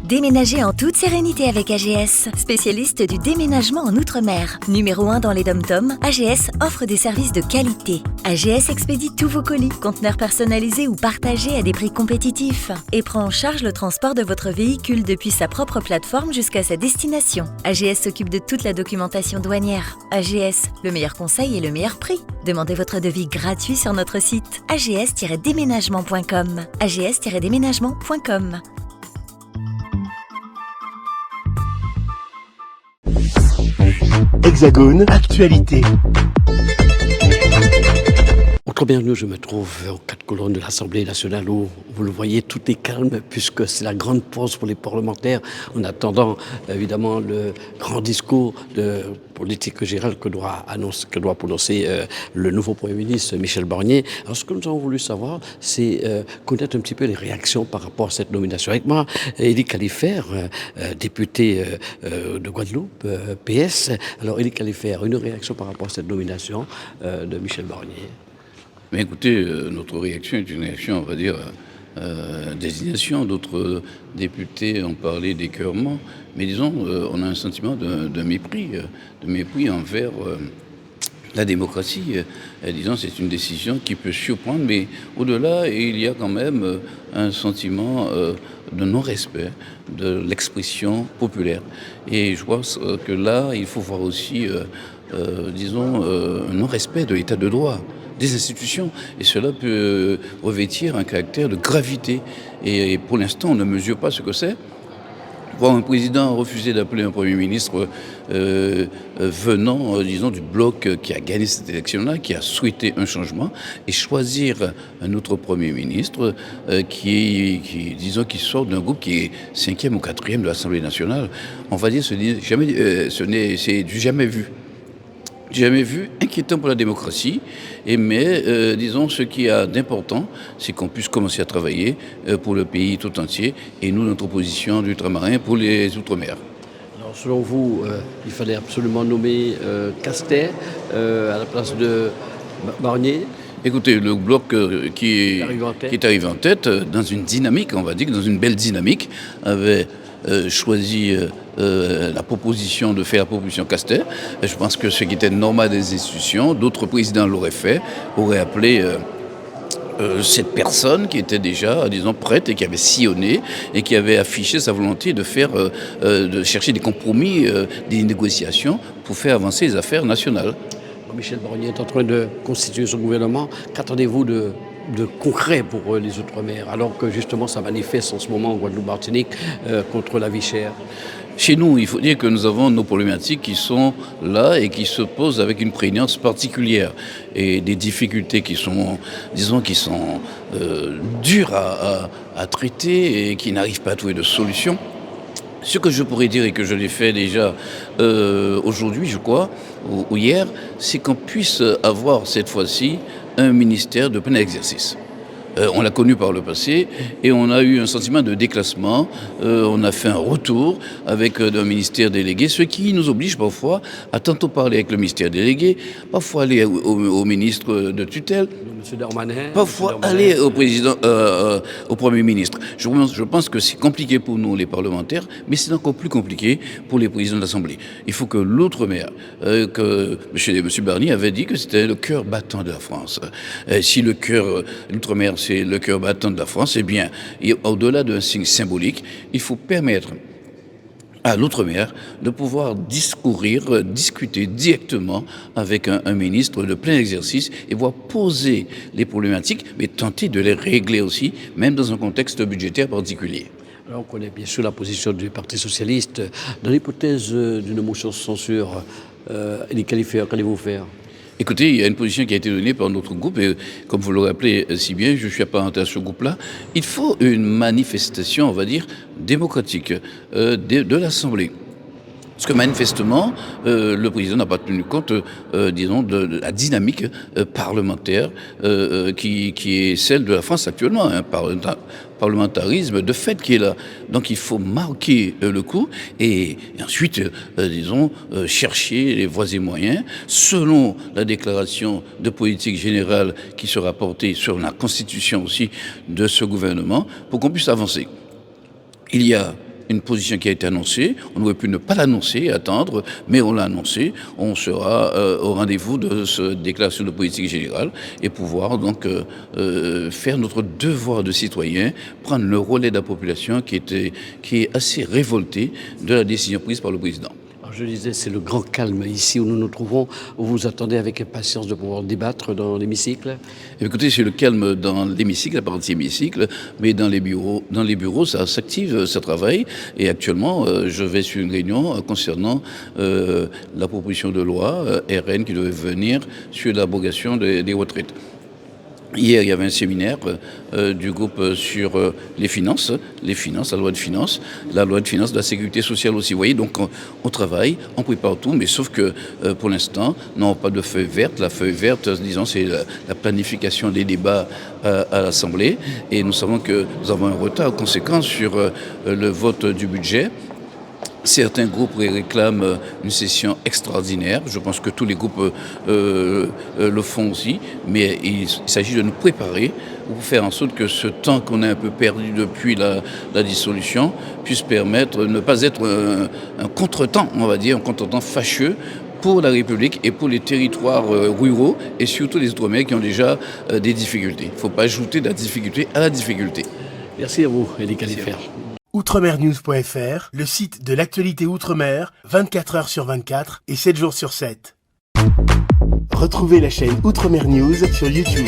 Déménagez en toute sérénité avec AGS, spécialiste du déménagement en Outre-mer. Numéro 1 dans les dom-toms, AGS offre des services de qualité. AGS expédie tous vos colis, conteneurs personnalisés ou partagés à des prix compétitifs et prend en charge le transport de votre véhicule depuis sa propre plateforme jusqu'à sa destination. AGS s'occupe de toute la documentation douanière. AGS, le meilleur conseil et le meilleur prix. Demandez votre devis gratuit sur notre site ags-déménagement.com. ags-déménagement.com. Hexagone, actualité. Bienvenue, je me trouve aux 4 colonnes de l'Assemblée nationale où, vous le voyez, tout est calme puisque c'est la grande pause pour les parlementaires en attendant évidemment le grand discours de politique générale que doit prononcer le nouveau Premier ministre Michel Barnier. Alors ce que nous avons voulu savoir, c'est connaître un petit peu les réactions par rapport à cette nomination. Avec moi, Élie Califert, député de Guadeloupe, PS. Alors Élie Califert, une réaction par rapport à cette nomination de Michel Barnier. Mais écoutez, notre réaction est une réaction, on va dire, désignation. D'autres députés ont parlé d'écœurement, mais disons, on a un sentiment de mépris envers la démocratie. Disons, c'est une décision qui peut surprendre, mais au-delà, il y a quand même un sentiment de non-respect de l'expression populaire. Et je pense que là, il faut voir aussi, disons, un non-respect de l'état de droit des institutions, et cela peut revêtir un caractère de gravité. Et pour l'instant, on ne mesure pas ce que c'est. Voir un président refuser d'appeler un Premier ministre venant, disons, du bloc qui a gagné cette élection-là, qui a souhaité un changement, et choisir un autre Premier ministre qui sort d'un groupe qui est 5e ou 4e de l'Assemblée nationale, on va dire, c'est du jamais vu. Jamais vu, inquiétant pour la démocratie, mais disons ce qui a d'important, c'est qu'on puisse commencer à travailler pour le pays tout entier, et nous, notre opposition d'ultramarins pour les Outre-mer. Alors selon vous, il fallait absolument nommer Castet à la place de Barnier. Écoutez, le bloc qui est arrivé en tête, dans une dynamique, on va dire, dans une belle dynamique, avait choisi la proposition de faire la proposition Castet. Je pense que ce qui était normal des institutions, d'autres présidents l'auraient fait, auraient appelé cette personne qui était déjà, disons, prête et qui avait sillonné et qui avait affiché sa volonté de chercher des compromis, des négociations pour faire avancer les affaires nationales. Michel Barnier est en train de constituer son gouvernement. Qu'attendez-vous de concret pour les Outre-mer, alors que justement ça manifeste en ce moment en Guadeloupe-Martinique contre la vie chère? Chez nous, il faut dire que nous avons nos problématiques qui sont là et qui se posent avec une prégnance particulière et des difficultés qui sont, disons, dures à traiter et qui n'arrivent pas à trouver de solution. Ce que je pourrais dire et que je l'ai fait déjà aujourd'hui, je crois, ou hier, c'est qu'on puisse avoir cette fois-ci un ministère de plein exercice. On l'a connu par le passé et on a eu un sentiment de déclassement. On a fait un retour avec un ministère délégué, ce qui nous oblige parfois à tantôt parler avec le ministère délégué, parfois aller au ministre de tutelle, parfois aller au président, au Premier ministre. Je pense que c'est compliqué pour nous les parlementaires, mais c'est encore plus compliqué pour les présidents de l'Assemblée. Il faut que l'outre-mer, que M. Barnier avait dit que c'était le cœur battant de la France. Si l'outre-mer c'est le cœur battant de la France, eh bien, au-delà d'un signe symbolique, il faut permettre à l'outre-mer de pouvoir discuter directement avec un ministre de plein exercice et voir poser les problématiques, mais tenter de les régler aussi, même dans un contexte budgétaire particulier. Alors on connaît bien sûr la position du Parti socialiste. Dans l'hypothèse d'une motion de censure, Élie Califert, qu'allez-vous faire ? Écoutez, il y a une position qui a été donnée par notre groupe, et comme vous le rappelez si bien, je suis apparenté à ce groupe-là. Il faut une manifestation, on va dire, démocratique de l'Assemblée. Parce que manifestement, le président n'a pas tenu compte, disons, de la dynamique parlementaire qui est celle de la France actuellement, un parlementarisme de fait qui est là. Donc il faut marquer le coup et ensuite, disons, chercher les voies et moyens selon la déclaration de politique générale qui sera portée sur la constitution aussi de ce gouvernement pour qu'on puisse avancer. Il y a une position qui a été annoncée. On aurait pu ne pas l'annoncer et attendre, mais on l'a annoncé. On sera au rendez-vous de cette déclaration de politique générale et pouvoir donc faire notre devoir de citoyen, prendre le relais de la population qui est assez révoltée de la décision prise par le président. Je disais, c'est le grand calme ici où nous nous trouvons, où vous attendez avec impatience de pouvoir débattre dans l'hémicycle. Écoutez, c'est le calme dans l'hémicycle, la partie hémicycle, mais dans les bureaux, ça s'active, ça travaille. Et actuellement, je vais sur une réunion concernant la proposition de loi RN qui devait venir sur l'abrogation des retraites. Hier, il y avait un séminaire du groupe sur les finances, la loi de finances de la sécurité sociale aussi. Vous voyez, donc on travaille, on prépare tout, mais sauf que pour l'instant, nous n'avons pas de feuille verte. La feuille verte, disons, c'est la planification des débats à l'Assemblée. Et nous savons que nous avons un retard conséquent sur le vote du budget. Certains groupes réclament une session extraordinaire. Je pense que tous les groupes le font aussi. Mais il s'agit de nous préparer pour faire en sorte que ce temps qu'on a un peu perdu depuis la dissolution puisse permettre de ne pas être un contretemps, on va dire, un contretemps fâcheux pour la République et pour les territoires ruraux et surtout les Outre-mer qui ont déjà des difficultés. Il ne faut pas ajouter de la difficulté à la difficulté. Merci à vous, Elie Kalifer. Outremernews.fr, le site de l'actualité Outre-mer, 24 heures sur 24 et 7 jours sur 7. Retrouvez la chaîne Outremer News sur YouTube.